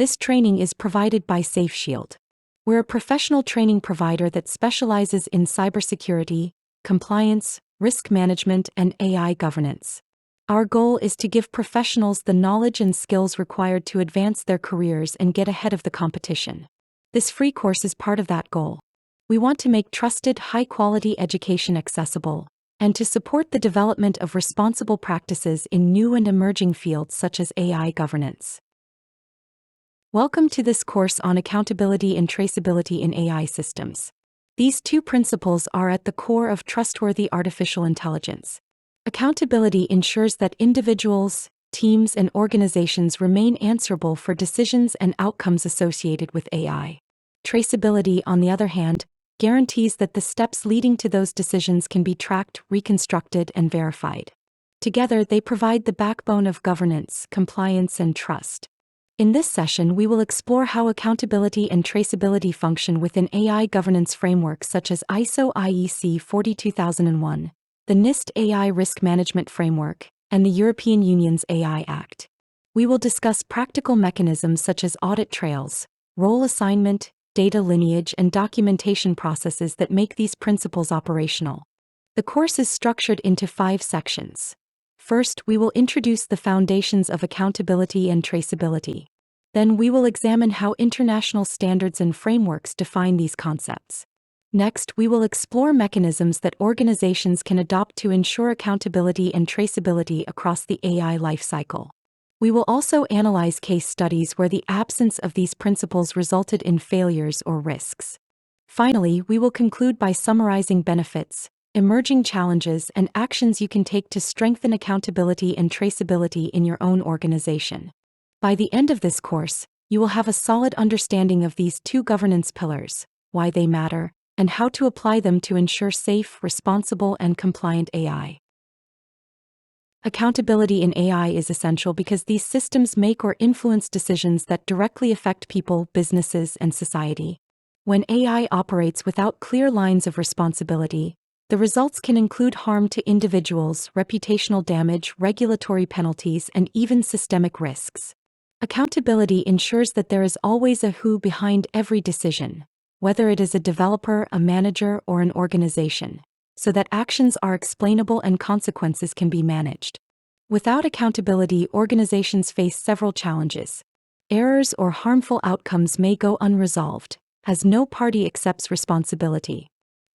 This training is provided by SafeShield. We're a professional training provider that specializes in cybersecurity, compliance, risk management, and AI governance. Our goal is to give professionals the knowledge and skills required to advance their careers and get ahead of the competition. This free course is part of that goal. We want to make trusted, high-quality education accessible, and to support the development of responsible practices in new and emerging fields such as AI governance. Welcome to this course on accountability and traceability in AI systems. These two principles are at the core of trustworthy artificial intelligence. Accountability ensures that individuals, teams, and organizations remain answerable for decisions and outcomes associated with AI. Traceability, on the other hand, guarantees that the steps leading to those decisions can be tracked, reconstructed, and verified. Together, they provide the backbone of governance, compliance, and trust. In this session, we will explore how accountability and traceability function within AI governance frameworks such as ISO/IEC 42001, the NIST AI Risk Management Framework, and the European Union's AI Act. We will discuss practical mechanisms such as audit trails, role assignment, data lineage, and documentation processes that make these principles operational. The course is structured into 5 sections. First, we will introduce the foundations of accountability and traceability. Then we will examine how international standards and frameworks define these concepts. Next, we will explore mechanisms that organizations can adopt to ensure accountability and traceability across the AI lifecycle. We will also analyze case studies where the absence of these principles resulted in failures or risks. Finally, we will conclude by summarizing benefits, emerging challenges, and actions you can take to strengthen accountability and traceability in your own organization. By the end of this course, you will have a solid understanding of these two governance pillars, why they matter, and how to apply them to ensure safe, responsible, and compliant AI. Accountability in AI is essential because these systems make or influence decisions that directly affect people, businesses, and society. When AI operates without clear lines of responsibility, the results can include harm to individuals, reputational damage, regulatory penalties, and even systemic risks. Accountability ensures that there is always a who behind every decision, whether it is a developer, a manager, or an organization, so that actions are explainable and consequences can be managed. Without accountability, organizations face several challenges. Errors or harmful outcomes may go unresolved, as no party accepts responsibility.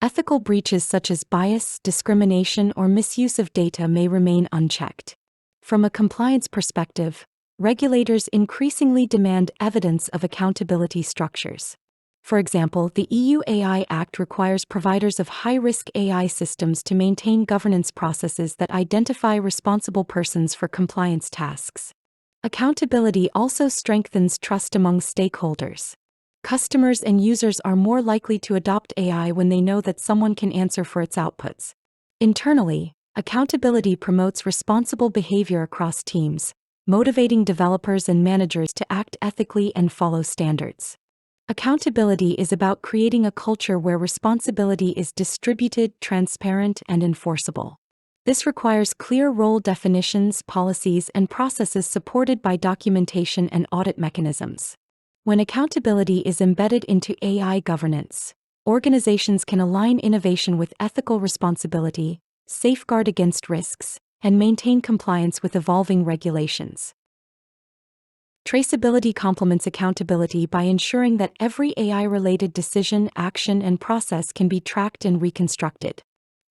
Ethical breaches such as bias, discrimination, or misuse of data may remain unchecked. From a compliance perspective, regulators increasingly demand evidence of accountability structures. For example, the EU AI Act requires providers of high-risk AI systems to maintain governance processes that identify responsible persons for compliance tasks. Accountability also strengthens trust among stakeholders. Customers and users are more likely to adopt AI when they know that someone can answer for its outputs. Internally, accountability promotes responsible behavior across teams, motivating developers and managers to act ethically and follow standards. Accountability is about creating a culture where responsibility is distributed, transparent, and enforceable. This requires clear role definitions, policies, and processes supported by documentation and audit mechanisms. When accountability is embedded into AI governance, organizations can align innovation with ethical responsibility, safeguard against risks, and maintain compliance with evolving regulations. Traceability complements accountability by ensuring that every AI-related decision, action, and process can be tracked and reconstructed.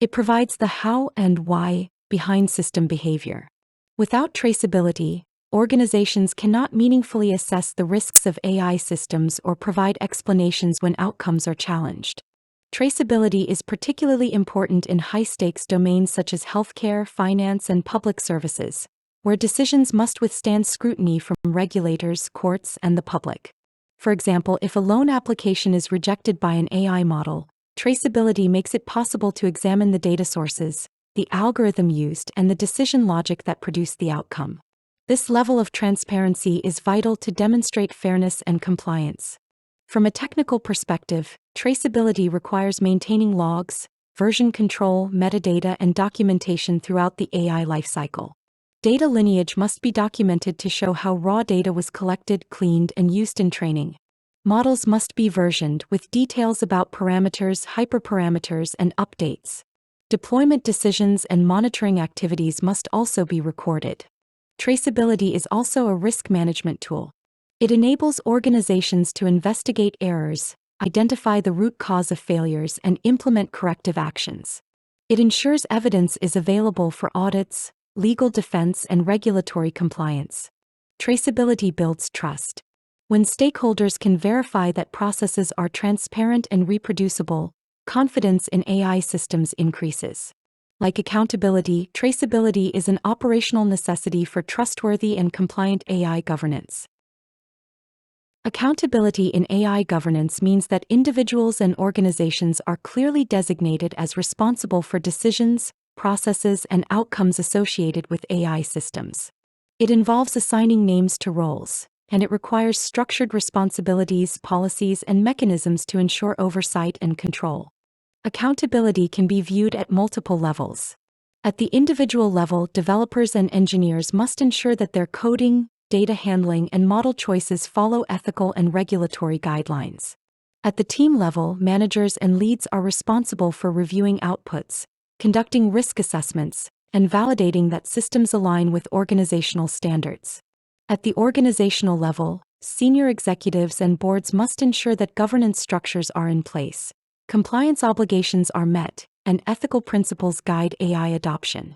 It provides the how and why behind system behavior. Without traceability, organizations cannot meaningfully assess the risks of AI systems or provide explanations when outcomes are challenged. Traceability is particularly important in high-stakes domains such as healthcare, finance, and public services, where decisions must withstand scrutiny from regulators, courts, and the public. For example, if a loan application is rejected by an AI model, traceability makes it possible to examine the data sources, the algorithm used, and the decision logic that produced the outcome. This level of transparency is vital to demonstrate fairness and compliance. From a technical perspective, traceability requires maintaining logs, version control, metadata, and documentation throughout the AI lifecycle. Data lineage must be documented to show how raw data was collected, cleaned, and used in training. Models must be versioned with details about parameters, hyperparameters, and updates. Deployment decisions and monitoring activities must also be recorded. Traceability is also a risk management tool. It enables organizations to investigate errors, identify the root cause of failures, and implement corrective actions. It ensures evidence is available for audits, legal defense, and regulatory compliance. Traceability builds trust. When stakeholders can verify that processes are transparent and reproducible, confidence in AI systems increases. Like accountability, traceability is an operational necessity for trustworthy and compliant AI governance. Accountability in AI governance means that individuals and organizations are clearly designated as responsible for decisions, processes, and outcomes associated with AI systems. It involves assigning names to roles, and it requires structured responsibilities, policies, and mechanisms to ensure oversight and control. Accountability can be viewed at multiple levels. At the individual level, developers and engineers must ensure that their coding, data handling, and model choices follow ethical and regulatory guidelines. At the team level, managers and leads are responsible for reviewing outputs, conducting risk assessments, and validating that systems align with organizational standards. At the organizational level, senior executives and boards must ensure that governance structures are in place, compliance obligations are met, and ethical principles guide AI adoption.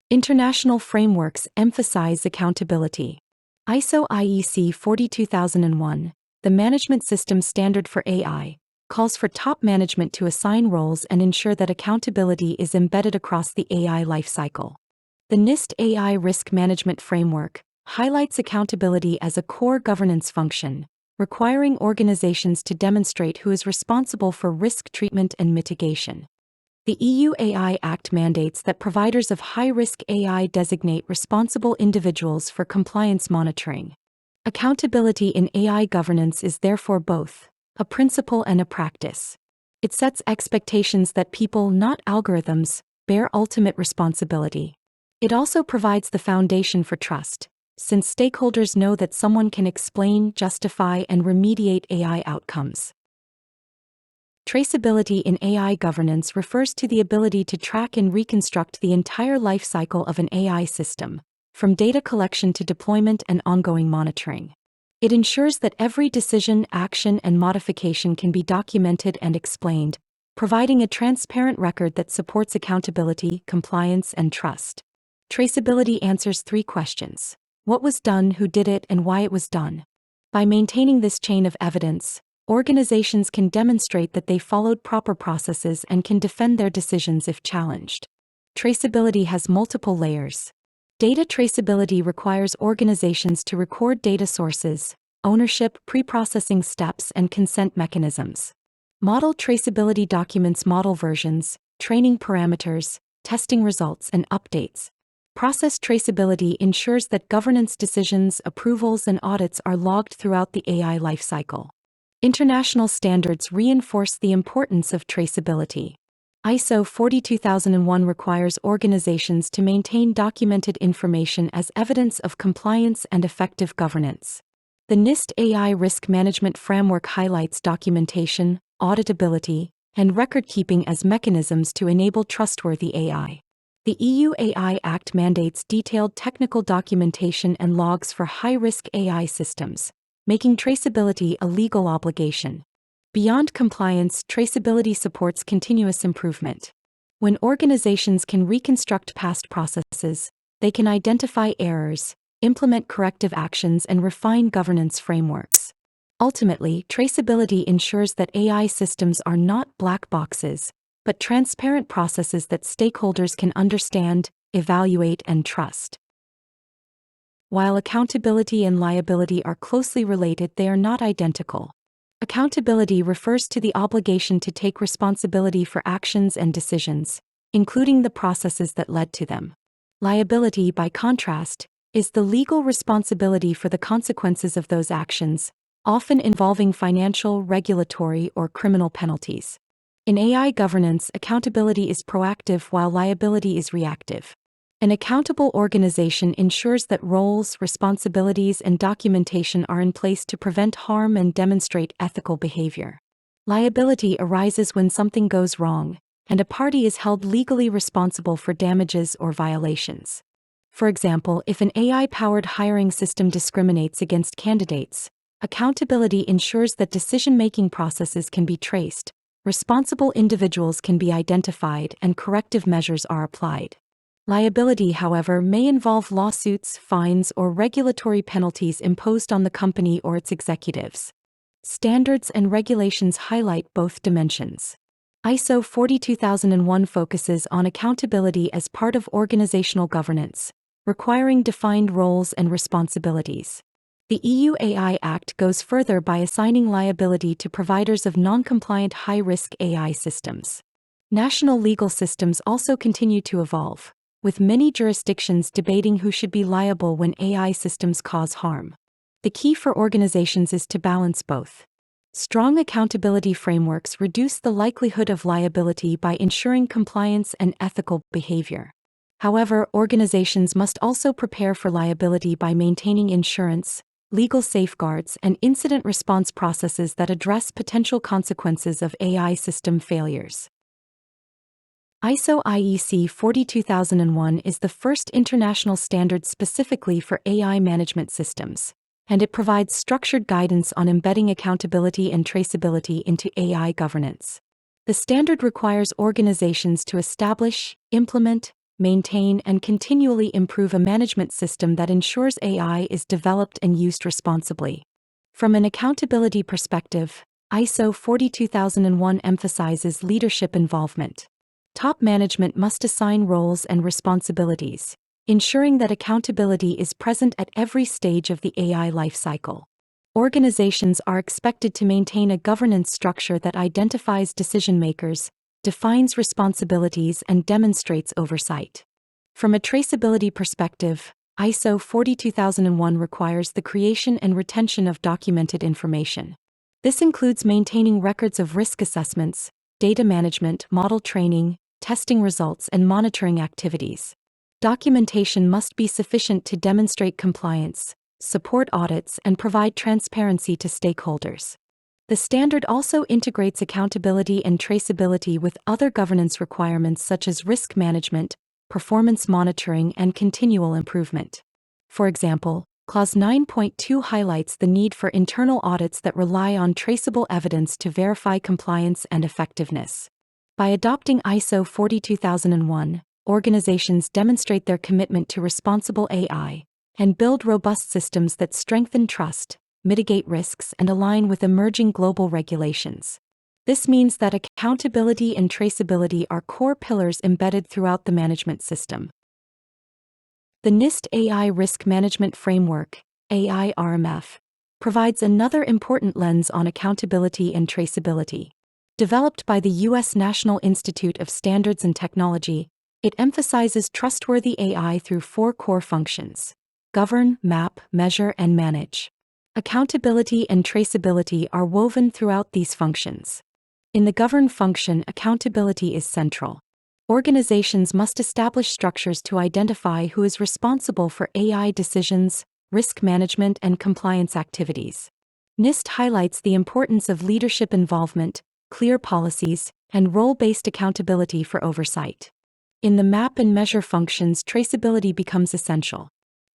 International frameworks emphasize accountability. ISO/IEC 42001, the management system standard for AI, calls for top management to assign roles and ensure that accountability is embedded across the AI lifecycle. The NIST AI risk management framework highlights accountability as a core governance function, requiring organizations to demonstrate who is responsible for risk treatment and mitigation. The EU AI Act mandates that providers of high-risk AI designate responsible individuals for compliance monitoring. Accountability in AI governance is therefore both a principle and a practice. It sets expectations that people, not algorithms, bear ultimate responsibility. It also provides the foundation for trust, since stakeholders know that someone can explain, justify, and remediate AI outcomes. Traceability in AI governance refers to the ability to track and reconstruct the entire lifecycle of an AI system, from data collection to deployment and ongoing monitoring. It ensures that every decision, action, and modification can be documented and explained, providing a transparent record that supports accountability, compliance, and trust. Traceability answers 3 questions. What was done, who did it, and why it was done? By maintaining this chain of evidence, organizations can demonstrate that they followed proper processes and can defend their decisions if challenged. Traceability has multiple layers. Data traceability requires organizations to record data sources, ownership, pre-processing steps, and consent mechanisms. Model traceability documents model versions, training parameters, testing results, and updates. Process traceability ensures that governance decisions, approvals, and audits are logged throughout the AI lifecycle. International standards reinforce the importance of traceability. ISO 42001 requires organizations to maintain documented information as evidence of compliance and effective governance. The NIST AI risk management framework highlights documentation, auditability, and record-keeping as mechanisms to enable trustworthy AI. The EU AI Act mandates detailed technical documentation and logs for high-risk AI systems, making traceability a legal obligation. Beyond compliance, traceability supports continuous improvement. When organizations can reconstruct past processes, they can identify errors, implement corrective actions, and refine governance frameworks. Ultimately, traceability ensures that AI systems are not black boxes, but transparent processes that stakeholders can understand, evaluate, and trust. While accountability and liability are closely related, they are not identical. Accountability refers to the obligation to take responsibility for actions and decisions, including the processes that led to them. Liability, by contrast, is the legal responsibility for the consequences of those actions, often involving financial, regulatory, or criminal penalties. In AI governance, accountability is proactive while liability is reactive. An accountable organization ensures that roles, responsibilities, and documentation are in place to prevent harm and demonstrate ethical behavior. Liability arises when something goes wrong, and a party is held legally responsible for damages or violations. For example, if an AI-powered hiring system discriminates against candidates, accountability ensures that decision-making processes can be traced, responsible individuals can be identified, and corrective measures are applied. Liability, however, may involve lawsuits, fines, or regulatory penalties imposed on the company or its executives. Standards and regulations highlight both dimensions. ISO 42001 focuses on accountability as part of organizational governance, requiring defined roles and responsibilities. The EU AI Act goes further by assigning liability to providers of non-compliant high-risk AI systems. National legal systems also continue to evolve, with many jurisdictions debating who should be liable when AI systems cause harm. The key for organizations is to balance both. Strong accountability frameworks reduce the likelihood of liability by ensuring compliance and ethical behavior. However, organizations must also prepare for liability by maintaining insurance, legal safeguards, and incident response processes that address potential consequences of AI system failures. ISO/IEC 42001 is the first international standard specifically for AI management systems, and it provides structured guidance on embedding accountability and traceability into AI governance. The standard requires organizations to establish, implement, maintain, and continually improve a management system that ensures AI is developed and used responsibly. From an accountability perspective, ISO 42001 emphasizes leadership involvement. Top management must assign roles and responsibilities, ensuring that accountability is present at every stage of the AI lifecycle. Organizations are expected to maintain a governance structure that identifies decision-makers, defines responsibilities, and demonstrates oversight. From a traceability perspective, ISO 42001 requires the creation and retention of documented information. This includes maintaining records of risk assessments, data management, model training, testing results, and monitoring activities. Documentation must be sufficient to demonstrate compliance, support audits, and provide transparency to stakeholders. The standard also integrates accountability and traceability with other governance requirements such as risk management, performance monitoring, and continual improvement. For example, Clause 9.2 highlights the need for internal audits that rely on traceable evidence to verify compliance and effectiveness. By adopting ISO 42001, organizations demonstrate their commitment to responsible AI and build robust systems that strengthen trust, mitigate risks, and align with emerging global regulations. This means that accountability and traceability are core pillars embedded throughout the management system. The NIST AI Risk Management Framework, AI-RMF, provides another important lens on accountability and traceability. Developed by the U.S. National Institute of Standards and Technology, it emphasizes trustworthy AI through 4 core functions: govern, map, measure, and manage. Accountability and traceability are woven throughout these functions. In the govern function, accountability is central. Organizations must establish structures to identify who is responsible for AI decisions, risk management, and compliance activities. NIST highlights the importance of leadership involvement, clear policies, and role-based accountability for oversight. In the map and measure functions, traceability becomes essential.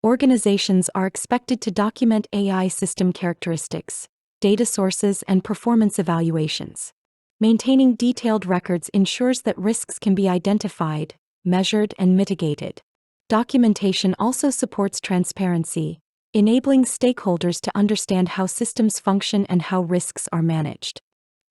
Organizations are expected to document AI system characteristics, data sources, and performance evaluations. Maintaining detailed records ensures that risks can be identified, measured, and mitigated. Documentation also supports transparency, enabling stakeholders to understand how systems function and how risks are managed.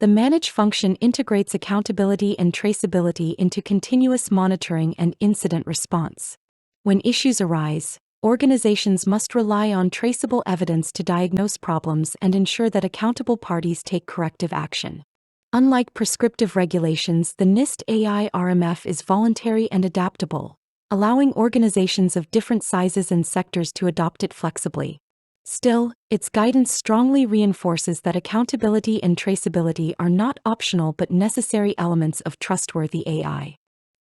The manage function integrates accountability and traceability into continuous monitoring and incident response. When issues arise, organizations must rely on traceable evidence to diagnose problems and ensure that accountable parties take corrective action. Unlike prescriptive regulations, the NIST AI RMF is voluntary and adaptable, allowing organizations of different sizes and sectors to adopt it flexibly. Still, its guidance strongly reinforces that accountability and traceability are not optional but necessary elements of trustworthy AI.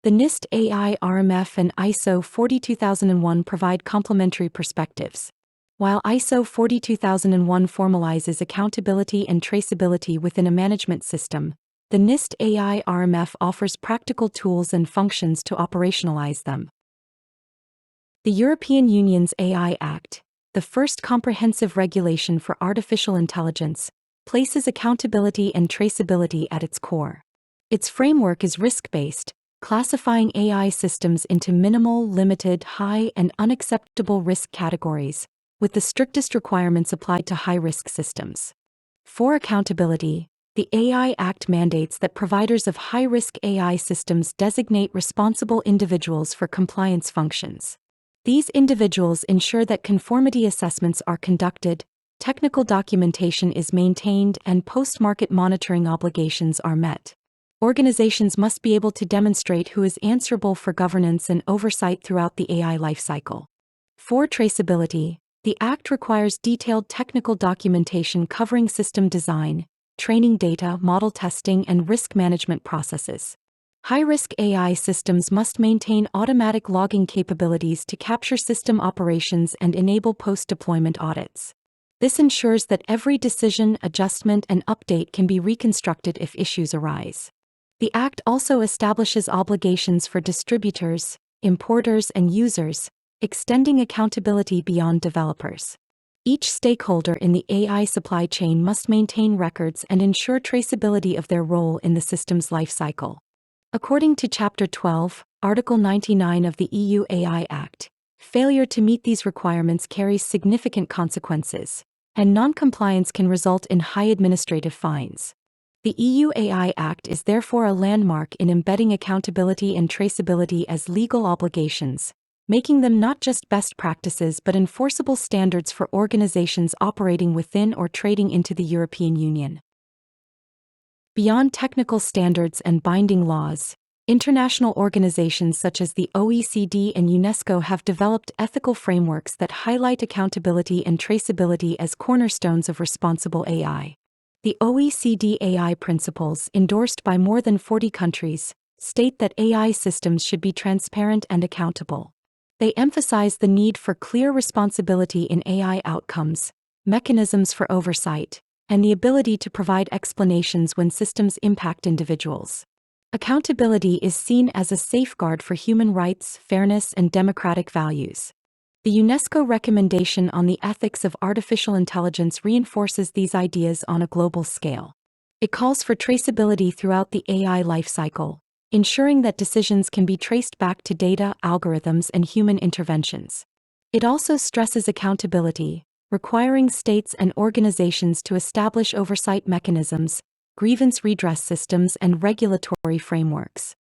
The NIST AI RMF and ISO 42001 provide complementary perspectives. While ISO 42001 formalizes accountability and traceability within a management system, the NIST AI RMF offers practical tools and functions to operationalize them. The European Union's AI Act, the first comprehensive regulation for artificial intelligence, places accountability and traceability at its core. Its framework is risk-based, classifying AI systems into minimal, limited, high, and unacceptable risk categories, with the strictest requirements applied to high-risk systems. For accountability, the AI Act mandates that providers of high-risk AI systems designate responsible individuals for compliance functions. These individuals ensure that conformity assessments are conducted, technical documentation is maintained, and post-market monitoring obligations are met. Organizations must be able to demonstrate who is answerable for governance and oversight throughout the AI lifecycle. For traceability, the Act requires detailed technical documentation covering system design, training data, model testing, and risk management processes. High-risk AI systems must maintain automatic logging capabilities to capture system operations and enable post-deployment audits. This ensures that every decision, adjustment, and update can be reconstructed if issues arise. The Act also establishes obligations for distributors, importers, and users, extending accountability beyond developers. Each stakeholder in the AI supply chain must maintain records and ensure traceability of their role in the system's lifecycle. According to Chapter 12, Article 99 of the EU AI Act, failure to meet these requirements carries significant consequences, and non-compliance can result in high administrative fines. The EU AI Act is therefore a landmark in embedding accountability and traceability as legal obligations, making them not just best practices but enforceable standards for organizations operating within or trading into the European Union. Beyond technical standards and binding laws, international organizations such as the OECD and UNESCO have developed ethical frameworks that highlight accountability and traceability as cornerstones of responsible AI. The OECD AI principles, endorsed by more than 40 countries, state that AI systems should be transparent and accountable. They emphasize the need for clear responsibility in AI outcomes, mechanisms for oversight, and the ability to provide explanations when systems impact individuals. Accountability is seen as a safeguard for human rights, fairness, and democratic values. The UNESCO recommendation on the ethics of artificial intelligence reinforces these ideas on a global scale. It calls for traceability throughout the AI lifecycle, ensuring that decisions can be traced back to data, algorithms, and human interventions. It also stresses accountability, requiring states and organizations to establish oversight mechanisms, grievance redress systems, and regulatory frameworks.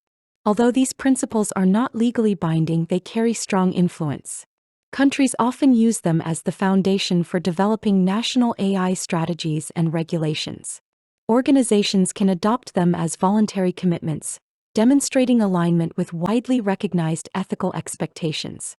Although these principles are not legally binding, they carry strong influence. Countries often use them as the foundation for developing national AI strategies and regulations. Organizations can adopt them as voluntary commitments, demonstrating alignment with widely recognized ethical expectations.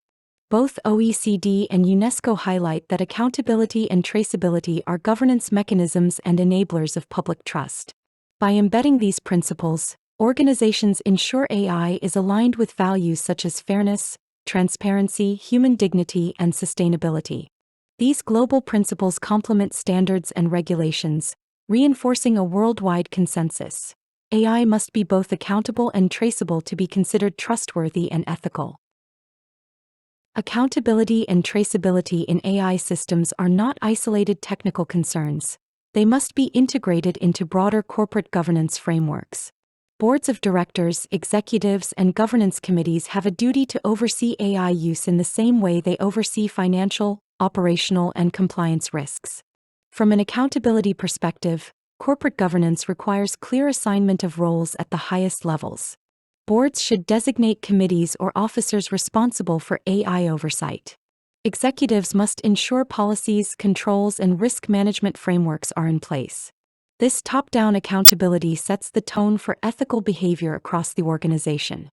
Both OECD and UNESCO highlight that accountability and traceability are governance mechanisms and enablers of public trust. By embedding these principles, organizations ensure AI is aligned with values such as fairness, transparency, human dignity, and sustainability. These global principles complement standards and regulations, reinforcing a worldwide consensus. AI must be both accountable and traceable to be considered trustworthy and ethical. Accountability and traceability in AI systems are not isolated technical concerns. They must be integrated into broader corporate governance frameworks. Boards of directors, executives, and governance committees have a duty to oversee AI use in the same way they oversee financial, operational, and compliance risks. From an accountability perspective, corporate governance requires clear assignment of roles at the highest levels. Boards should designate committees or officers responsible for AI oversight. Executives must ensure policies, controls, and risk management frameworks are in place. This top-down accountability sets the tone for ethical behavior across the organization.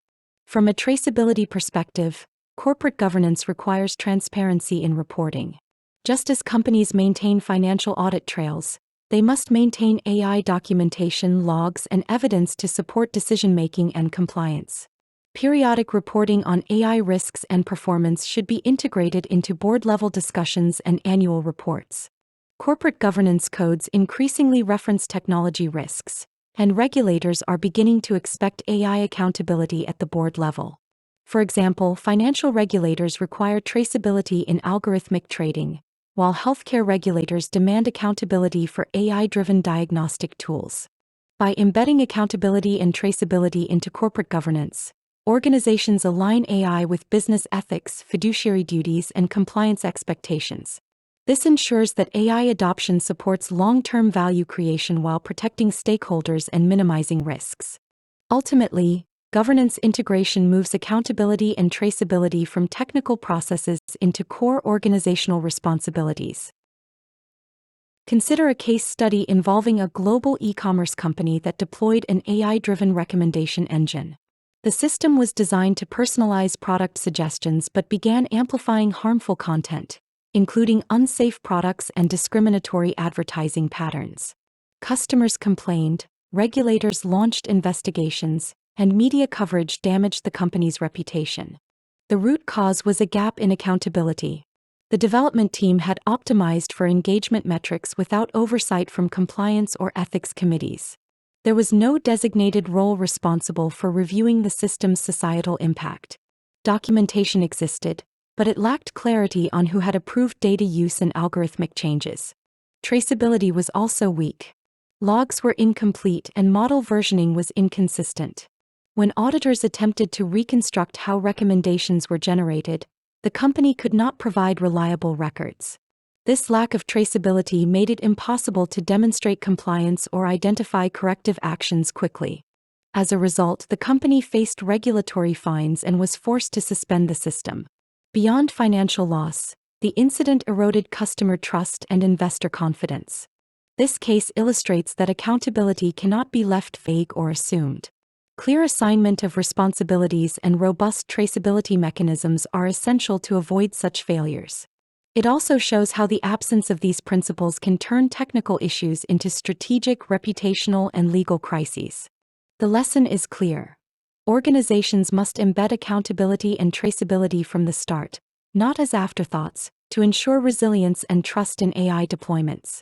From a traceability perspective, corporate governance requires transparency in reporting. Just as companies maintain financial audit trails, they must maintain AI documentation, logs, and evidence to support decision-making and compliance. Periodic reporting on AI risks and performance should be integrated into board-level discussions and annual reports. Corporate governance codes increasingly reference technology risks, and regulators are beginning to expect AI accountability at the board level. For example, financial regulators require traceability in algorithmic trading, while healthcare regulators demand accountability for AI-driven diagnostic tools. By embedding accountability and traceability into corporate governance, organizations align AI with business ethics, fiduciary duties, and compliance expectations. This ensures that AI adoption supports long-term value creation while protecting stakeholders and minimizing risks. Ultimately, governance integration moves accountability and traceability from technical processes into core organizational responsibilities. Consider a case study involving a global e-commerce company that deployed an AI-driven recommendation engine. The system was designed to personalize product suggestions but began amplifying harmful content, including unsafe products and discriminatory advertising patterns. Customers complained, regulators launched investigations, and media coverage damaged the company's reputation. The root cause was a gap in accountability. The development team had optimized for engagement metrics without oversight from compliance or ethics committees. There was no designated role responsible for reviewing the system's societal impact. Documentation existed, but it lacked clarity on who had approved data use and algorithmic changes. Traceability was also weak. Logs were incomplete and model versioning was inconsistent. When auditors attempted to reconstruct how recommendations were generated, the company could not provide reliable records. This lack of traceability made it impossible to demonstrate compliance or identify corrective actions quickly. As a result, the company faced regulatory fines and was forced to suspend the system. Beyond financial loss, the incident eroded customer trust and investor confidence. This case illustrates that accountability cannot be left vague or assumed. Clear assignment of responsibilities and robust traceability mechanisms are essential to avoid such failures. It also shows how the absence of these principles can turn technical issues into strategic, reputational, and legal crises. The lesson is clear. Organizations must embed accountability and traceability from the start, not as afterthoughts, to ensure resilience and trust in AI deployments.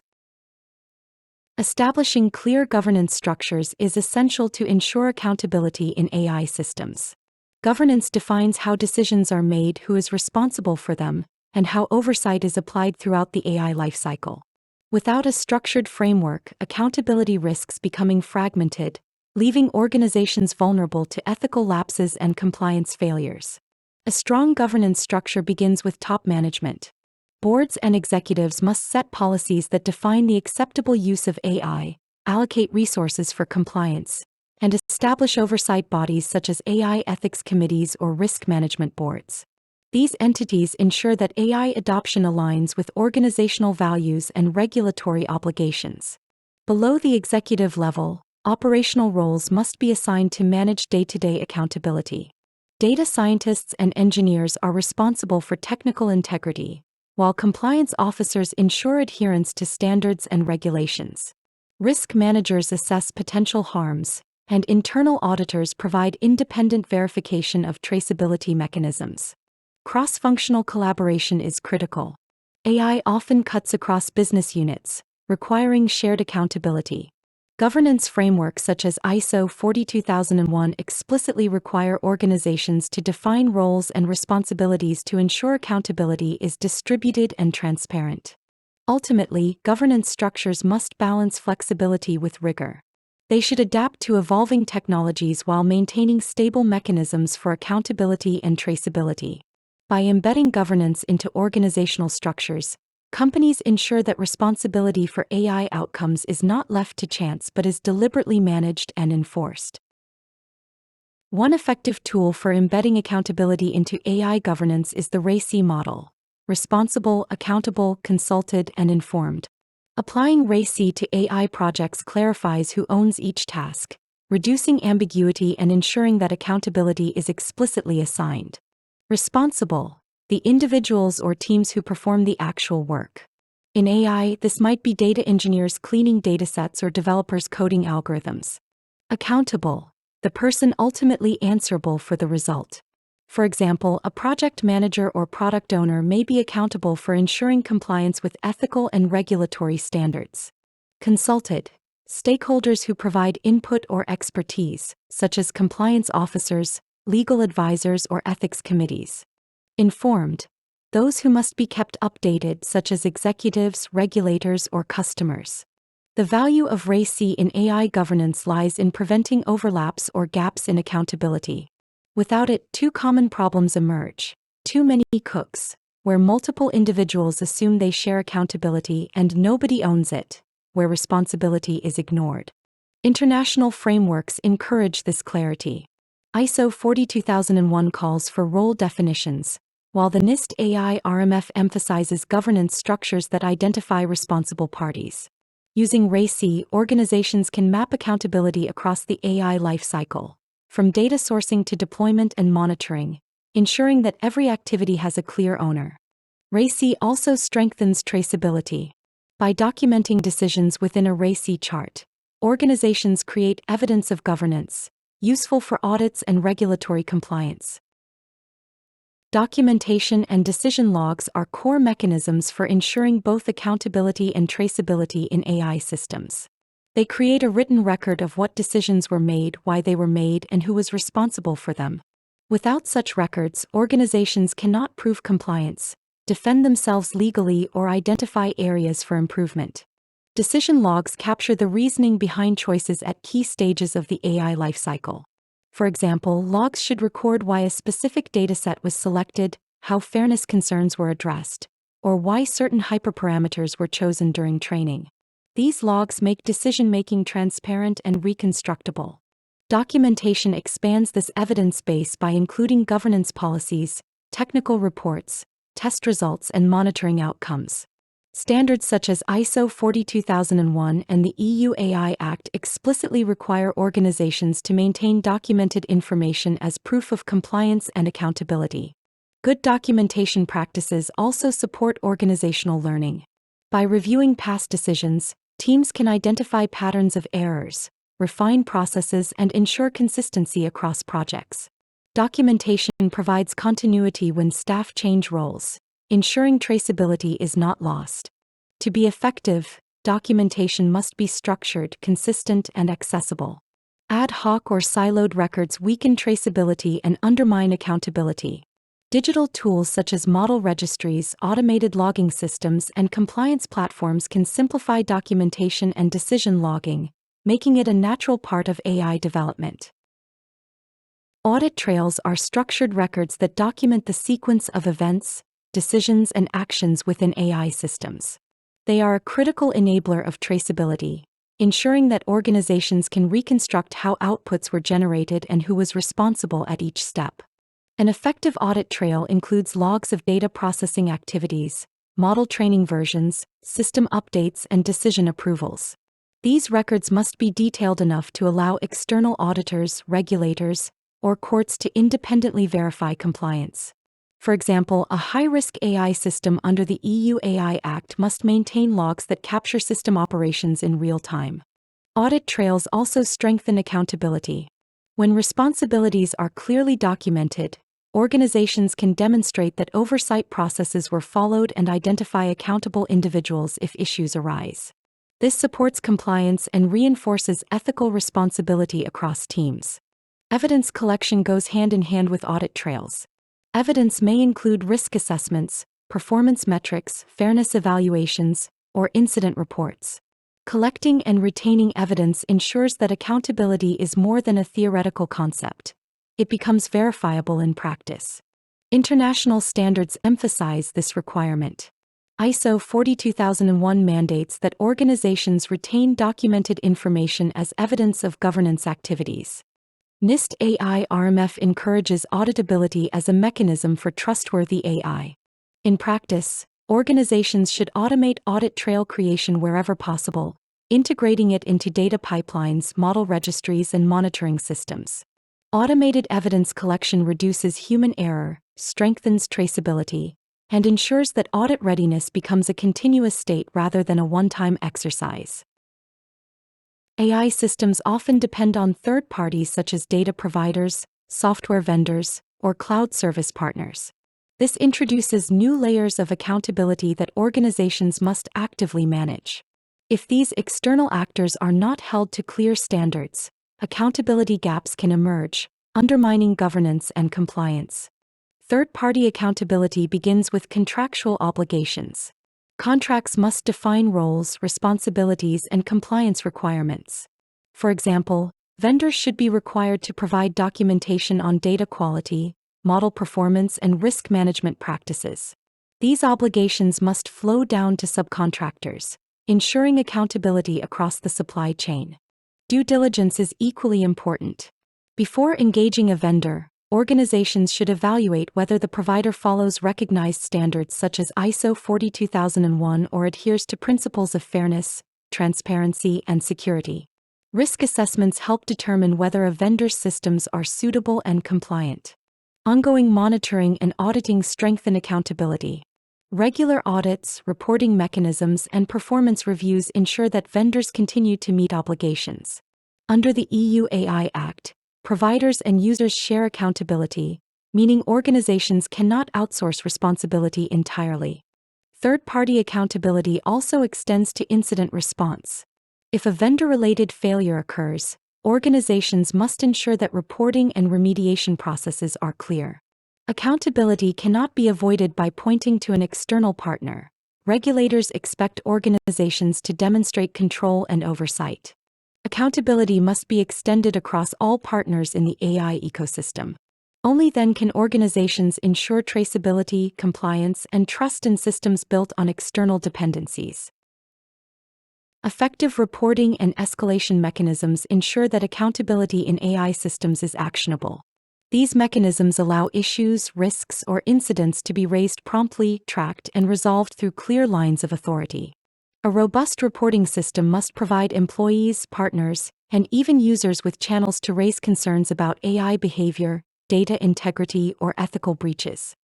Establishing clear governance structures is essential to ensure accountability in AI systems. Governance defines how decisions are made, who is responsible for them, and how oversight is applied throughout the AI lifecycle. Without a structured framework, accountability risks becoming fragmented, leaving organizations vulnerable to ethical lapses and compliance failures. A strong governance structure begins with top management. Boards and executives must set policies that define the acceptable use of AI, allocate resources for compliance, and establish oversight bodies such as AI ethics committees or risk management boards. These entities ensure that AI adoption aligns with organizational values and regulatory obligations. Below the executive level, operational roles must be assigned to manage day-to-day accountability. Data scientists and engineers are responsible for technical integrity, while compliance officers ensure adherence to standards and regulations. Risk managers assess potential harms, and internal auditors provide independent verification of traceability mechanisms. Cross-functional collaboration is critical. AI often cuts across business units, requiring shared accountability. Governance frameworks such as ISO 42001 explicitly require organizations to define roles and responsibilities to ensure accountability is distributed and transparent. Ultimately, governance structures must balance flexibility with rigor. They should adapt to evolving technologies while maintaining stable mechanisms for accountability and traceability. By embedding governance into organizational structures, companies ensure that responsibility for AI outcomes is not left to chance but is deliberately managed and enforced. One effective tool for embedding accountability into AI governance is the RACI model: responsible, accountable, consulted, and informed. Applying RACI to AI projects clarifies who owns each task, reducing ambiguity and ensuring that accountability is explicitly assigned. Responsible: the individuals or teams who perform the actual work. In AI, this might be data engineers cleaning datasets or developers coding algorithms. Accountable: the person ultimately answerable for the result. For example, a project manager or product owner may be accountable for ensuring compliance with ethical and regulatory standards. Consulted, stakeholders who provide input or expertise, such as compliance officers, legal advisors, or ethics committees. Informed, those who must be kept updated, such as executives, regulators, or customers. The value of RACI in AI governance lies in preventing overlaps or gaps in accountability. Without it, two common problems emerge: too many cooks, where multiple individuals assume they share accountability and nobody owns it, where responsibility is ignored. International frameworks encourage this clarity. ISO 42001 calls for role definitions, while the NIST AI RMF emphasizes governance structures that identify responsible parties. Using RACI, organizations can map accountability across the AI lifecycle, from data sourcing to deployment and monitoring, ensuring that every activity has a clear owner. RACI also strengthens traceability. By documenting decisions within a RACI chart, organizations create evidence of governance, useful for audits and regulatory compliance. Documentation and decision logs are core mechanisms for ensuring both accountability and traceability in AI systems. They create a written record of what decisions were made, why they were made, and who was responsible for them. Without such records, organizations cannot prove compliance, defend themselves legally, or identify areas for improvement. Decision logs capture the reasoning behind choices at key stages of the AI lifecycle. For example, logs should record why a specific dataset was selected, how fairness concerns were addressed, or why certain hyperparameters were chosen during training. These logs make decision-making transparent and reconstructable. Documentation expands this evidence base by including governance policies, technical reports, test results, and monitoring outcomes. Standards such as ISO 42001 and the EU AI Act explicitly require organizations to maintain documented information as proof of compliance and accountability. Good documentation practices also support organizational learning. By reviewing past decisions, teams can identify patterns of errors, refine processes, and ensure consistency across projects. Documentation provides continuity when staff change roles, ensuring traceability is not lost. To be effective, documentation must be structured, consistent, and accessible. Ad hoc or siloed records weaken traceability and undermine accountability. Digital tools such as model registries, automated logging systems, and compliance platforms can simplify documentation and decision logging, making it a natural part of AI development. Audit trails are structured records that document the sequence of events, decisions, and actions within AI systems. They are a critical enabler of traceability, ensuring that organizations can reconstruct how outputs were generated and who was responsible at each step. An effective audit trail includes logs of data processing activities, model training versions, system updates, and decision approvals. These records must be detailed enough to allow external auditors, regulators, or courts to independently verify compliance. For example, a high-risk AI system under the EU AI Act must maintain logs that capture system operations in real time. Audit trails also strengthen accountability. When responsibilities are clearly documented, organizations can demonstrate that oversight processes were followed and identify accountable individuals if issues arise. This supports compliance and reinforces ethical responsibility across teams. Evidence collection goes hand in hand with audit trails. Evidence may include risk assessments, performance metrics, fairness evaluations, or incident reports. Collecting and retaining evidence ensures that accountability is more than a theoretical concept. It becomes verifiable in practice. International standards emphasize this requirement. ISO 42001 mandates that organizations retain documented information as evidence of governance activities. NIST AI RMF encourages auditability as a mechanism for trustworthy AI. In practice, organizations should automate audit trail creation wherever possible, integrating it into data pipelines, model registries, and monitoring systems. Automated evidence collection reduces human error, strengthens traceability, and ensures that audit readiness becomes a continuous state rather than a one-time exercise. AI systems often depend on third parties such as data providers, software vendors, or cloud service partners. This introduces new layers of accountability that organizations must actively manage. If these external actors are not held to clear standards, accountability gaps can emerge, undermining governance and compliance. Third-party accountability begins with contractual obligations. Contracts must define roles, responsibilities, and compliance requirements. For example, vendors should be required to provide documentation on data quality, model performance, and risk management practices. These obligations must flow down to subcontractors, ensuring accountability across the supply chain. Due diligence is equally important. Before engaging a vendor, organizations should evaluate whether the provider follows recognized standards such as ISO 42001 or adheres to principles of fairness, transparency, and security. Risk assessments help determine whether a vendor's systems are suitable and compliant. Ongoing monitoring and auditing strengthen accountability. Regular audits, reporting mechanisms, and performance reviews ensure that vendors continue to meet obligations. Under the EU AI Act, providers and users share accountability, meaning organizations cannot outsource responsibility entirely. Third-party accountability also extends to incident response. If a vendor-related failure occurs, organizations must ensure that reporting and remediation processes are clear. Accountability cannot be avoided by pointing to an external partner. Regulators expect organizations to demonstrate control and oversight. Accountability must be extended across all partners in the AI ecosystem. Only then can organizations ensure traceability, compliance, and trust in systems built on external dependencies. Effective reporting and escalation mechanisms ensure that accountability in AI systems is actionable. These mechanisms allow issues, risks, or incidents to be raised promptly, tracked, and resolved through clear lines of authority. A robust reporting system must provide employees, partners, and even users with channels to raise concerns about AI behavior, data integrity, or ethical breaches.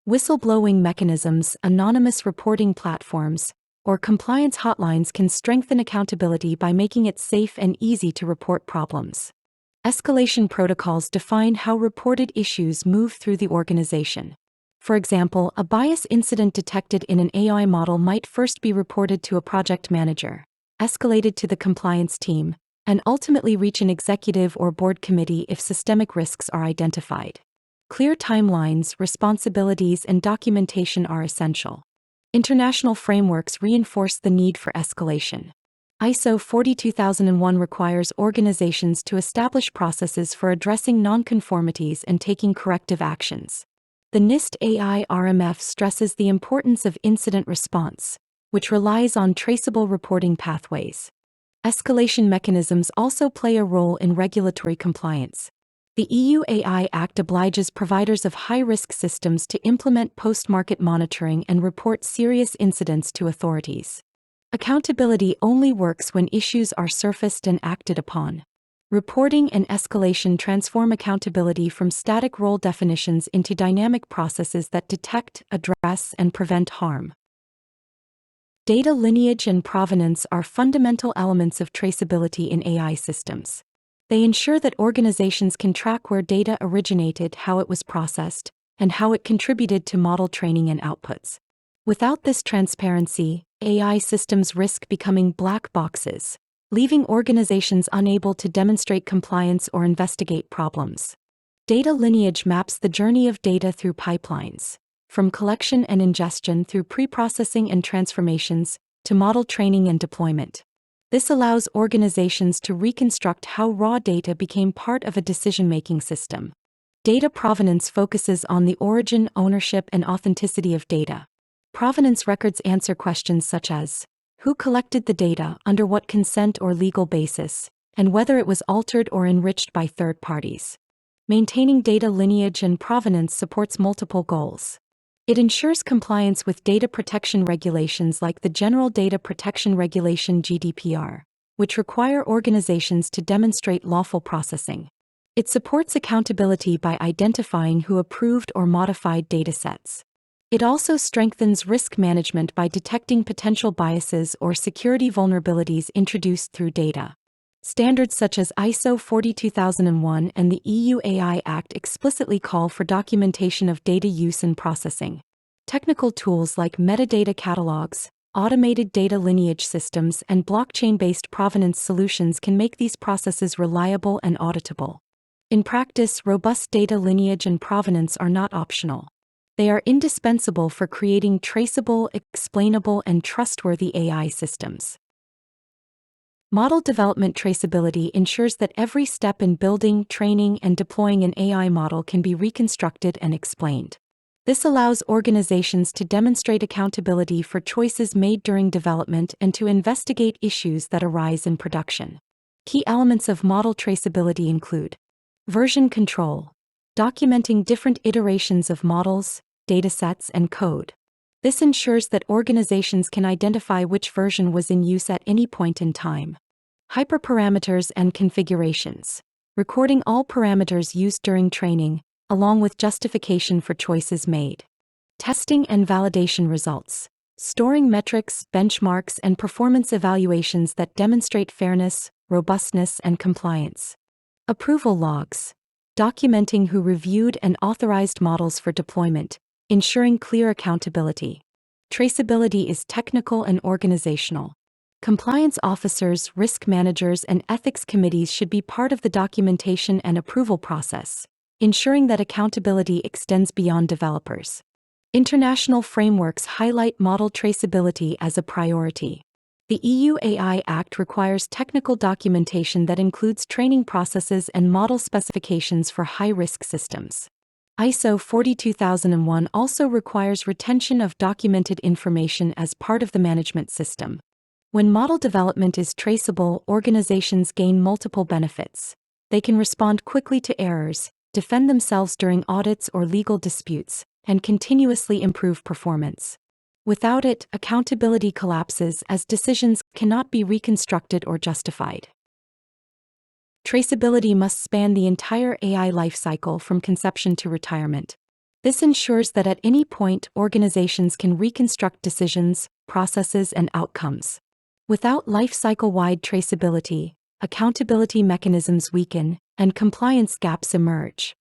Whistleblowing mechanisms, anonymous reporting platforms, or compliance hotlines can strengthen accountability by making it safe and easy to report problems. Escalation protocols define how reported issues move through the organization. For example, a bias incident detected in an AI model might first be reported to a project manager, escalated to the compliance team, and ultimately reach an executive or board committee if systemic risks are identified. Clear timelines, responsibilities, and documentation are essential. International frameworks reinforce the need for escalation. ISO 42001 requires organizations to establish processes for addressing nonconformities and taking corrective actions. The NIST AI RMF stresses the importance of incident response, which relies on traceable reporting pathways. Escalation mechanisms also play a role in regulatory compliance. The EU AI Act obliges providers of high-risk systems to implement post-market monitoring and report serious incidents to authorities. Accountability only works when issues are surfaced and acted upon. Reporting and escalation transform accountability from static role definitions into dynamic processes that detect, address, and prevent harm. Data lineage and provenance are fundamental elements of traceability in AI systems. They ensure that organizations can track where data originated, how it was processed, and how it contributed to model training and outputs. Without this transparency, AI systems risk becoming black boxes, leaving organizations unable to demonstrate compliance or investigate problems. Data lineage maps the journey of data through pipelines, from collection and ingestion through pre-processing and transformations, to model training and deployment. This allows organizations to reconstruct how raw data became part of a decision-making system. Data provenance focuses on the origin, ownership, and authenticity of data. Provenance records answer questions such as who collected the data, under what consent or legal basis, and whether it was altered or enriched by third parties. Maintaining data lineage and provenance supports multiple goals. It ensures compliance with data protection regulations like the General Data Protection Regulation (GDPR), which require organizations to demonstrate lawful processing. It supports accountability by identifying who approved or modified datasets. It also strengthens risk management by detecting potential biases or security vulnerabilities introduced through data. Standards such as ISO 42001 and the EU AI Act explicitly call for documentation of data use and processing. Technical tools like metadata catalogs, automated data lineage systems, and blockchain-based provenance solutions can make these processes reliable and auditable. In practice, robust data lineage and provenance are not optional. They are indispensable for creating traceable, explainable, and trustworthy AI systems. Model development traceability ensures that every step in building, training, and deploying an AI model can be reconstructed and explained. This allows organizations to demonstrate accountability for choices made during development and to investigate issues that arise in production. Key elements of model traceability include version control, documenting different iterations of models, datasets, and code. This ensures that organizations can identify which version was in use at any point in time. Hyperparameters and configurations, recording all parameters used during training, along with justification for choices made. Testing and validation results, storing metrics, benchmarks, and performance evaluations that demonstrate fairness, robustness, and compliance. Approval logs, documenting who reviewed and authorized models for deployment, ensuring clear accountability. Traceability is technical and organizational. Compliance officers, risk managers, and ethics committees should be part of the documentation and approval process, ensuring that accountability extends beyond developers. International frameworks highlight model traceability as a priority. The EU AI Act requires technical documentation that includes training processes and model specifications for high-risk systems. ISO 42001 also requires retention of documented information as part of the management system. When model development is traceable, organizations gain multiple benefits. They can respond quickly to errors, defend themselves during audits or legal disputes, and continuously improve performance. Without it, accountability collapses as decisions cannot be reconstructed or justified. Traceability must span the entire AI lifecycle from conception to retirement. This ensures that at any point, organizations can reconstruct decisions, processes, and outcomes. Without lifecycle-wide traceability, accountability mechanisms weaken, and compliance gaps emerge.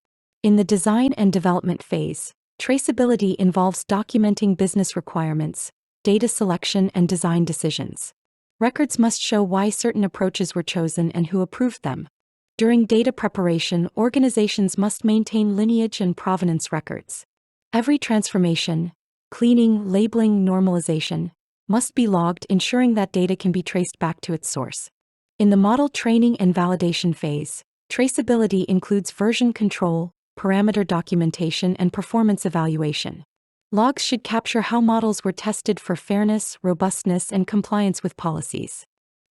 In the design and development phase, traceability involves documenting business requirements, data selection, and design decisions. Records must show why certain approaches were chosen and who approved them. During data preparation, organizations must maintain lineage and provenance records. Every transformation, cleaning, labeling, normalization, must be logged, ensuring that data can be traced back to its source. In the model training and validation phase, traceability includes version control, parameter documentation, and performance evaluation. Logs should capture how models were tested for fairness, robustness, and compliance with policies.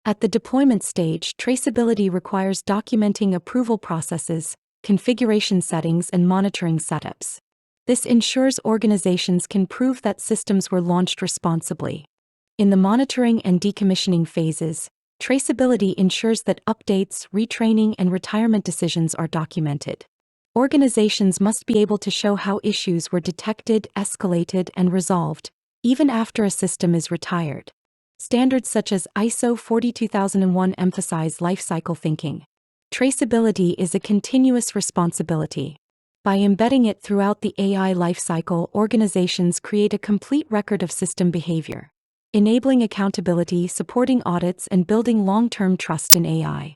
At the deployment stage, traceability requires documenting approval processes, configuration settings, and monitoring setups. This ensures organizations can prove that systems were launched responsibly. In the monitoring and decommissioning phases, traceability ensures that updates, retraining, and retirement decisions are documented. Organizations must be able to show how issues were detected, escalated, and resolved, even after a system is retired. Standards such as ISO 42001 emphasize lifecycle thinking. Traceability is a continuous responsibility. By embedding it throughout the AI lifecycle, organizations create a complete record of system behavior, enabling accountability, supporting audits, and building long-term trust in AI.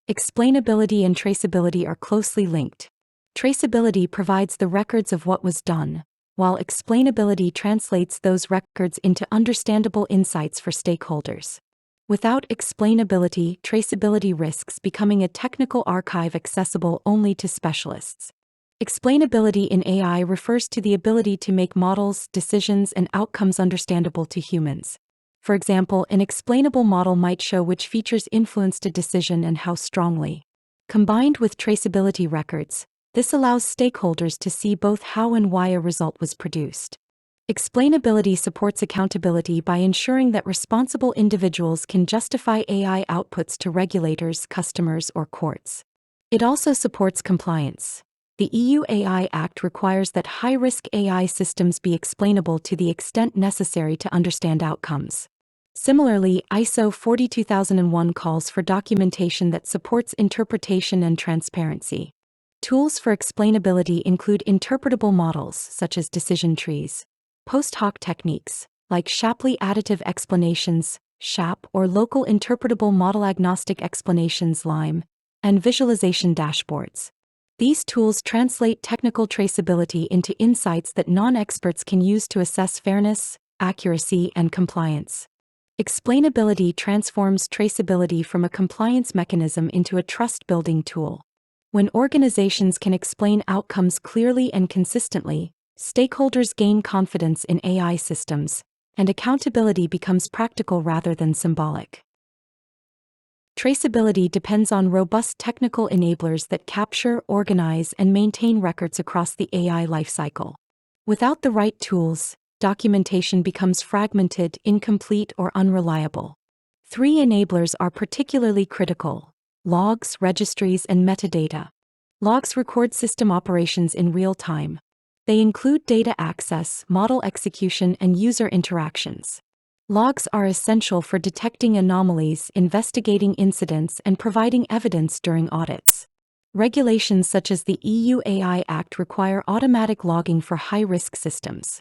Explainability and traceability are closely linked. Traceability provides the records of what was done, while explainability translates those records into understandable insights for stakeholders. Without explainability, traceability risks becoming a technical archive accessible only to specialists. Explainability in AI refers to the ability to make models, decisions, and outcomes understandable to humans. For example, an explainable model might show which features influenced a decision and how strongly. Combined with traceability records, this allows stakeholders to see both how and why a result was produced. Explainability supports accountability by ensuring that responsible individuals can justify AI outputs to regulators, customers, or courts. It also supports compliance. The EU AI Act requires that high-risk AI systems be explainable to the extent necessary to understand outcomes. Similarly, ISO 42001 calls for documentation that supports interpretation and transparency. Tools for explainability include interpretable models such as decision trees, post hoc techniques like Shapley additive explanations, SHAP, or local interpretable model agnostic explanations, LIME, and visualization dashboards. These tools translate technical traceability into insights that non-experts can use to assess fairness, accuracy, and compliance. Explainability transforms traceability from a compliance mechanism into a trust-building tool. When organizations can explain outcomes clearly and consistently, stakeholders gain confidence in AI systems, and accountability becomes practical rather than symbolic. Traceability depends on robust technical enablers that capture, organize, and maintain records across the AI lifecycle. Without the right tools, documentation becomes fragmented, incomplete, or unreliable. 3 enablers are particularly critical: logs, registries, and metadata. Logs record system operations in real time. They include data access, model execution, and user interactions. Logs are essential for detecting anomalies, investigating incidents, and providing evidence during audits. Regulations such as the EU AI Act require automatic logging for high-risk systems.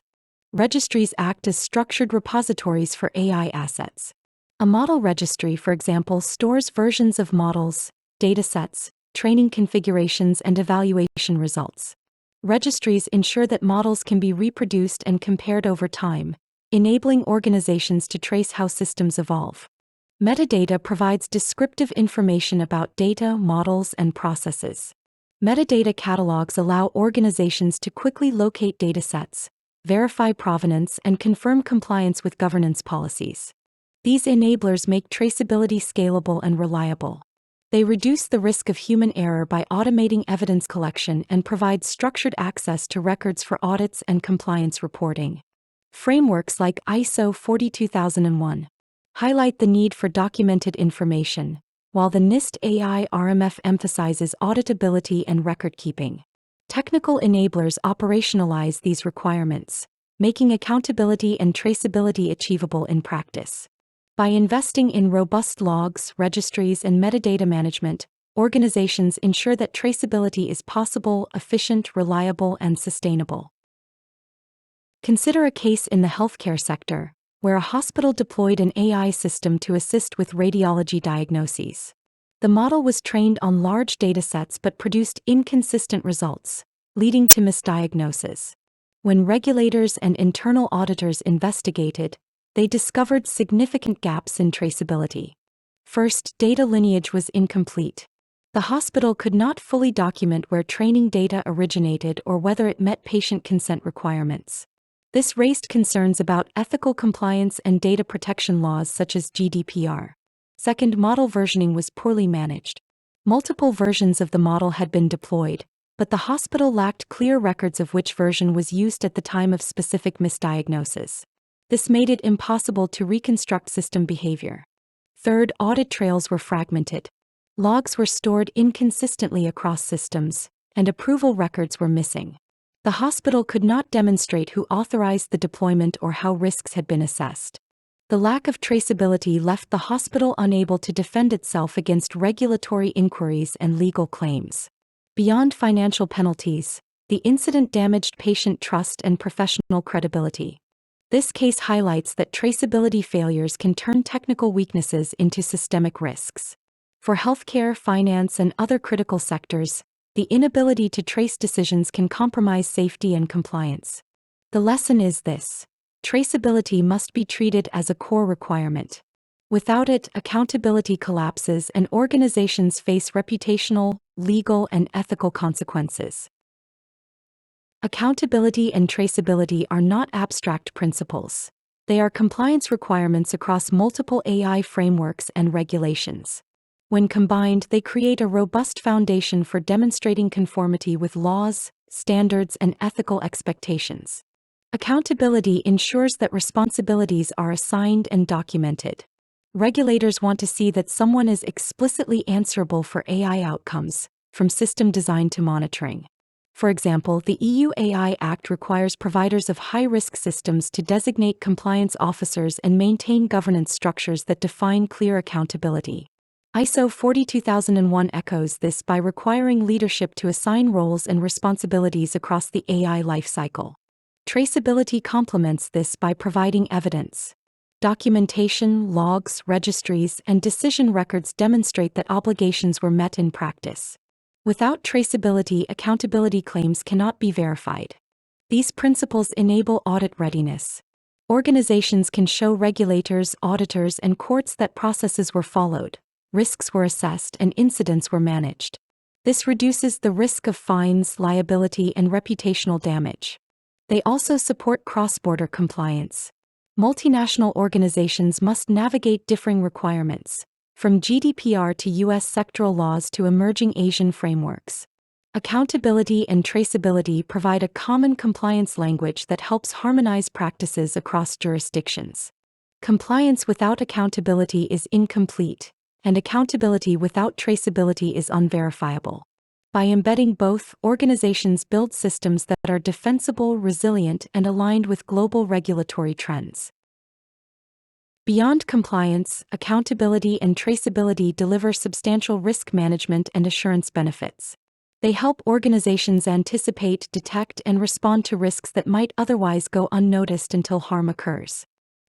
Registries act as structured repositories for AI assets. A model registry, for example, stores versions of models, datasets, training configurations, and evaluation results. Registries ensure that models can be reproduced and compared over time, enabling organizations to trace how systems evolve. Metadata provides descriptive information about data, models, and processes. Metadata catalogs allow organizations to quickly locate datasets, verify provenance, and confirm compliance with governance policies. These enablers make traceability scalable and reliable. They reduce the risk of human error by automating evidence collection and provide structured access to records for audits and compliance reporting. Frameworks like ISO 42001 highlight the need for documented information, while the NIST AI RMF emphasizes auditability and record-keeping. Technical enablers operationalize these requirements, making accountability and traceability achievable in practice. By investing in robust logs, registries, and metadata management, organizations ensure that traceability is possible, efficient, reliable, and sustainable. Consider a case in the healthcare sector, where a hospital deployed an AI system to assist with radiology diagnoses. The model was trained on large datasets but produced inconsistent results, leading to misdiagnosis. When regulators and internal auditors investigated, they discovered significant gaps in traceability. First, data lineage was incomplete. The hospital could not fully document where training data originated or whether it met patient consent requirements. This raised concerns about ethical compliance and data protection laws such as GDPR. Second, model versioning was poorly managed. Multiple versions of the model had been deployed, but the hospital lacked clear records of which version was used at the time of specific misdiagnosis. This made it impossible to reconstruct system behavior. Third, audit trails were fragmented. Logs were stored inconsistently across systems, and approval records were missing. The hospital could not demonstrate who authorized the deployment or how risks had been assessed. The lack of traceability left the hospital unable to defend itself against regulatory inquiries and legal claims. Beyond financial penalties, the incident damaged patient trust and professional credibility. This case highlights that traceability failures can turn technical weaknesses into systemic risks. For healthcare, finance, and other critical sectors, the inability to trace decisions can compromise safety and compliance. The lesson is this: traceability must be treated as a core requirement. Without it, accountability collapses and organizations face reputational, legal, and ethical consequences. Accountability and traceability are not abstract principles. They are compliance requirements across multiple AI frameworks and regulations. When combined, they create a robust foundation for demonstrating conformity with laws, standards, and ethical expectations. Accountability ensures that responsibilities are assigned and documented. Regulators want to see that someone is explicitly answerable for AI outcomes, from system design to monitoring. For example, the EU AI Act requires providers of high-risk systems to designate compliance officers and maintain governance structures that define clear accountability. ISO 42001 echoes this by requiring leadership to assign roles and responsibilities across the AI lifecycle. Traceability complements this by providing evidence. Documentation, logs, registries, and decision records demonstrate that obligations were met in practice. Without traceability, accountability claims cannot be verified. These principles enable audit readiness. Organizations can show regulators, auditors, and courts that processes were followed, risks were assessed, and incidents were managed. This reduces the risk of fines, liability, and reputational damage. They also support cross-border compliance. Multinational organizations must navigate differing requirements, from GDPR to US sectoral laws to emerging Asian frameworks. Accountability and traceability provide a common compliance language that helps harmonize practices across jurisdictions. Compliance without accountability is incomplete, and accountability without traceability is unverifiable. By embedding both, organizations build systems that are defensible, resilient, and aligned with global regulatory trends. Beyond compliance, accountability and traceability deliver substantial risk management and assurance benefits. They help organizations anticipate, detect, and respond to risks that might otherwise go unnoticed until harm occurs.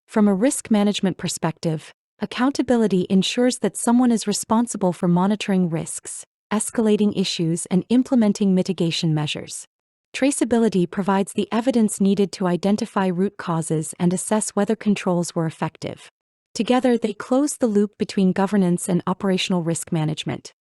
From a risk management perspective, accountability ensures that someone is responsible for monitoring risks, escalating issues, and implementing mitigation measures. Traceability provides the evidence needed to identify root causes and assess whether controls were effective. Together, they close the loop between governance and operational risk management.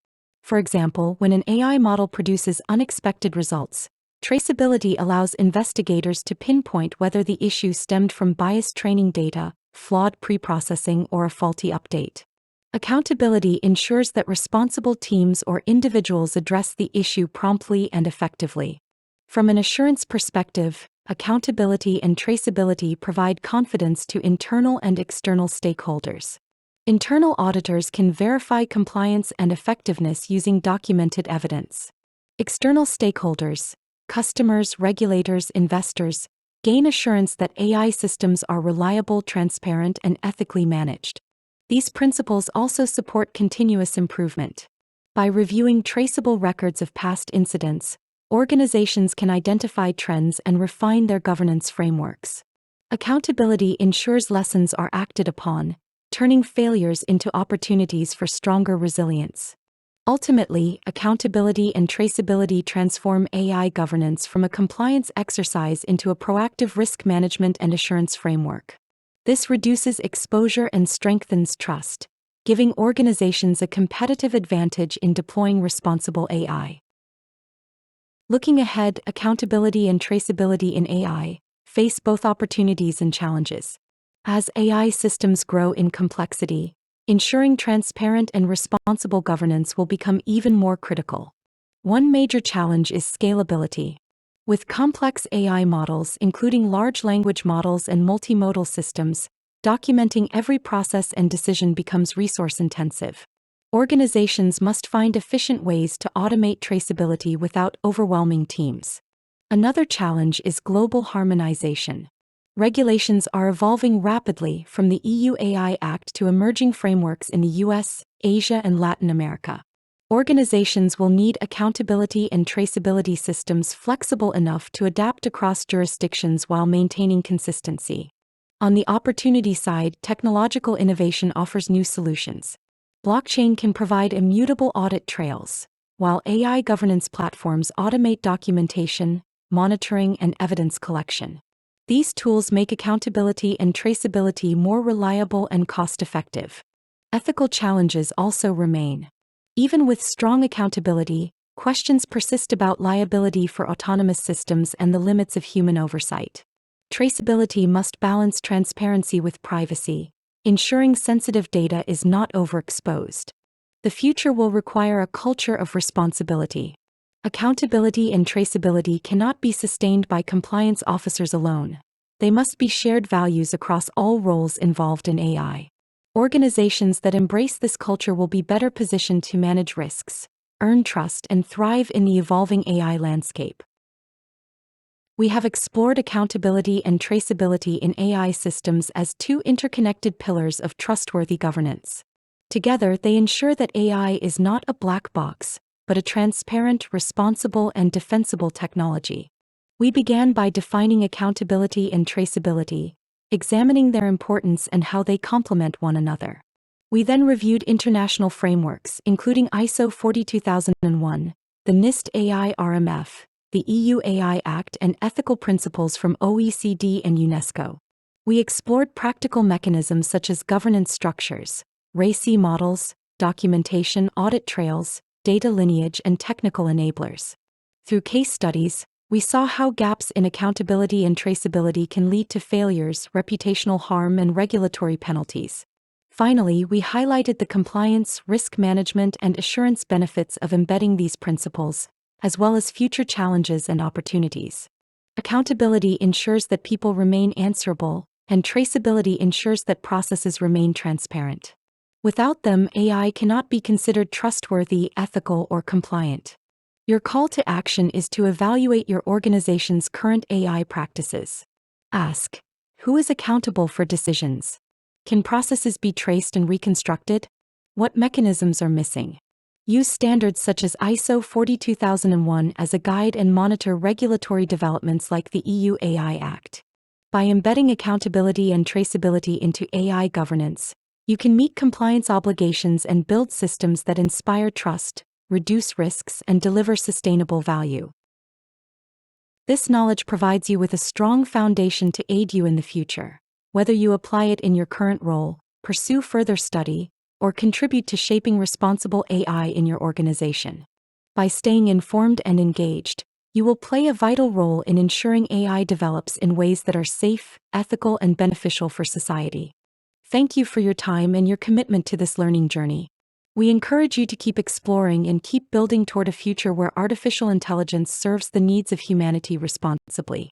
For example, when an AI model produces unexpected results, traceability allows investigators to pinpoint whether the issue stemmed from biased training data, flawed preprocessing, or a faulty update. Accountability ensures that responsible teams or individuals address the issue promptly and effectively. From an assurance perspective, accountability and traceability provide confidence to internal and external stakeholders. Internal auditors can verify compliance and effectiveness using documented evidence. External stakeholders, customers, regulators, investors, gain assurance that AI systems are reliable, transparent, and ethically managed. These principles also support continuous improvement. By reviewing traceable records of past incidents, organizations can identify trends and refine their governance frameworks. Accountability ensures lessons are acted upon, turning failures into opportunities for stronger resilience. Ultimately, accountability and traceability transform AI governance from a compliance exercise into a proactive risk management and assurance framework. This reduces exposure and strengthens trust, giving organizations a competitive advantage in deploying responsible AI. Looking ahead, accountability and traceability in AI face both opportunities and challenges. As AI systems grow in complexity, ensuring transparent and responsible governance will become even more critical. One major challenge is scalability. With complex AI models, including large language models and multimodal systems, documenting every process and decision becomes resource-intensive. Organizations must find efficient ways to automate traceability without overwhelming teams. Another challenge is global harmonization. Regulations are evolving rapidly, from the EU AI Act to emerging frameworks in the US, Asia, and Latin America. Organizations will need accountability and traceability systems flexible enough to adapt across jurisdictions while maintaining consistency. On the opportunity side, technological innovation offers new solutions. Blockchain can provide immutable audit trails, while AI governance platforms automate documentation, monitoring, and evidence collection. These tools make accountability and traceability more reliable and cost-effective. Ethical challenges also remain. Even with strong accountability, questions persist about liability for autonomous systems and the limits of human oversight. Traceability must balance transparency with privacy, ensuring sensitive data is not overexposed. The future will require a culture of responsibility. Accountability and traceability cannot be sustained by compliance officers alone. They must be shared values across all roles involved in AI. Organizations that embrace this culture will be better positioned to manage risks, earn trust, and thrive in the evolving AI landscape. We have explored accountability and traceability in AI systems as two interconnected pillars of trustworthy governance. Together, they ensure that AI is not a black box, but a transparent, responsible, and defensible technology. We began by defining accountability and traceability, examining their importance and how they complement one another. We then reviewed international frameworks, including ISO 42001, the NIST AI RMF, the EU AI Act, and ethical principles from OECD and UNESCO. We explored practical mechanisms such as governance structures, RACI models, documentation, audit trails, data lineage, and technical enablers. Through case studies, we saw how gaps in accountability and traceability can lead to failures, reputational harm, and regulatory penalties. Finally, we highlighted the compliance, risk management, and assurance benefits of embedding these principles, as well as future challenges and opportunities. Accountability ensures that people remain answerable, and traceability ensures that processes remain transparent. Without them, AI cannot be considered trustworthy, ethical, or compliant. Your call to action is to evaluate your organization's current AI practices. Ask, who is accountable for decisions? Can processes be traced and reconstructed? What mechanisms are missing? Use standards such as ISO 42001 as a guide and monitor regulatory developments like the EU AI Act. By embedding accountability and traceability into AI governance, you can meet compliance obligations and build systems that inspire trust, reduce risks, and deliver sustainable value. This knowledge provides you with a strong foundation to aid you in the future. Whether you apply it in your current role, pursue further study, or contribute to shaping responsible AI in your organization. By staying informed and engaged, you will play a vital role in ensuring AI develops in ways that are safe, ethical, and beneficial for society. Thank you for your time and your commitment to this learning journey. We encourage you to keep exploring and keep building toward a future where artificial intelligence serves the needs of humanity responsibly.